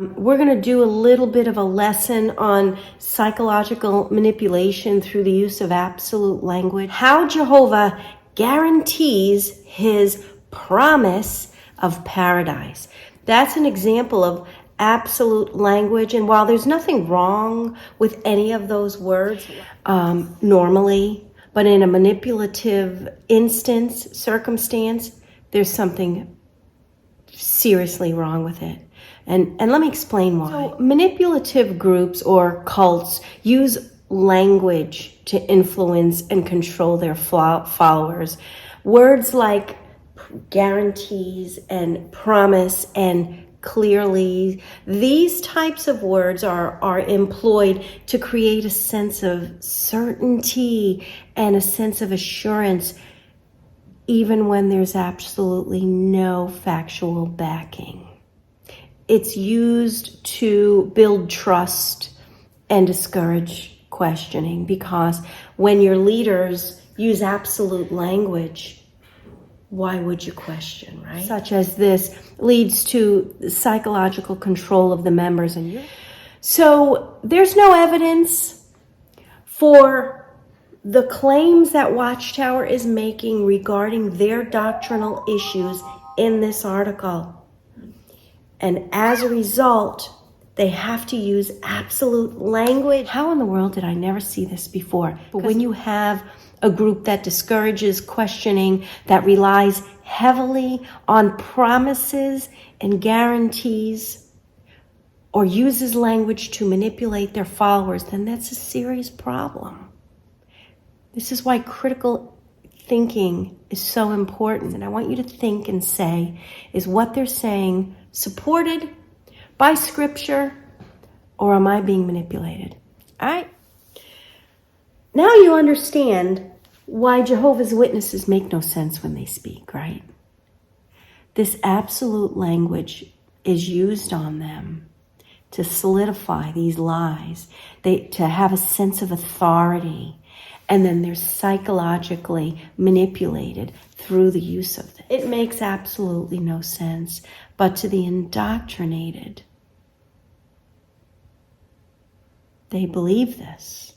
We're going to do a little bit of a lesson on psychological manipulation through the use of absolute language. How Jehovah guarantees his promise of paradise. That's an example of absolute language. And while there's nothing wrong with any of those words normally, but in a manipulative circumstance, there's something seriously wrong with it. And let me explain why. So manipulative groups or cults use language to influence and control their followers. Words like guarantees and promise and clearly, these types of words are employed to create a sense of certainty and a sense of assurance, even when there's absolutely no factual backing. It's used to build trust and discourage questioning, because when your leaders use absolute language, why would you question, right? Such as this leads to psychological control of the members. So there's no evidence for the claims that Watchtower is making regarding their doctrinal issues in this article. And as a result, they have to use absolute language. How in the world did I never see this before? But when you have a group that discourages questioning, that relies heavily on promises and guarantees, or uses language to manipulate their followers, then that's a serious problem. This is why critical thinking is so important. And I want you to think and say, is what they're saying supported by scripture, or am I being manipulated? All right. Now you understand why Jehovah's Witnesses make no sense when they speak, right? This absolute language is used on them to solidify these lies, to have a sense of authority, and then they're psychologically manipulated through the use of it. It makes absolutely no sense, but to the indoctrinated, they believe this.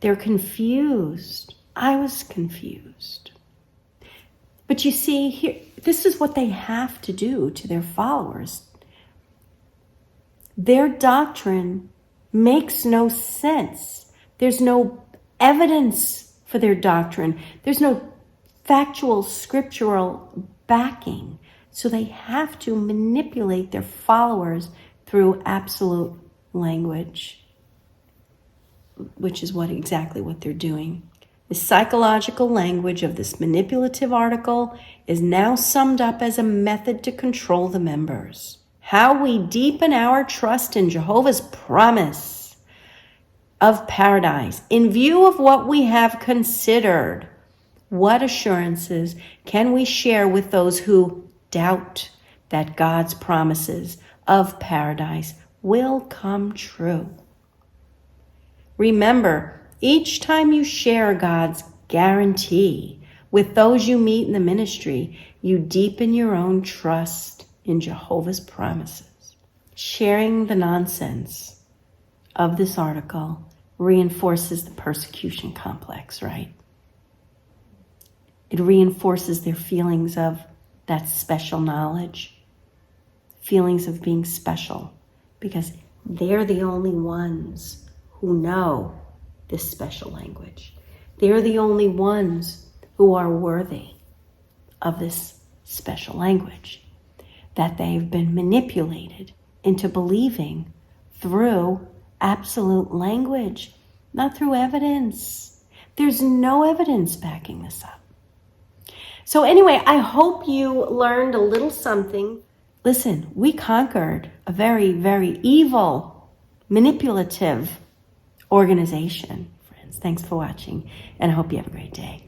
They're confused. I was confused. But you see, here, this is what they have to do to their followers. Their doctrine makes no sense. There's no evidence for their doctrine. There's no factual, scriptural backing. So they have to manipulate their followers through absolute language, which is exactly what they're doing. The psychological language of this manipulative article is now summed up as a method to control the members. How we deepen our trust in Jehovah's promise of paradise. In view of what we have considered, what assurances can we share with those who doubt that God's promises of paradise will come true? Remember, each time you share God's guarantee with those you meet in the ministry, you deepen your own trust in Jehovah's promises. Sharing the nonsense of this article reinforces the persecution complex, right? It reinforces their feelings of that special knowledge, feelings of being special, because they're the only ones who know this special language. They're the only ones who are worthy of this special language that they've been manipulated into believing through absolute language, not through evidence. There's no evidence backing this up. So anyway, I hope you learned a little something. Listen, we conquered a very, very evil, manipulative organization. Friends, thanks for watching, and I hope you have a great day.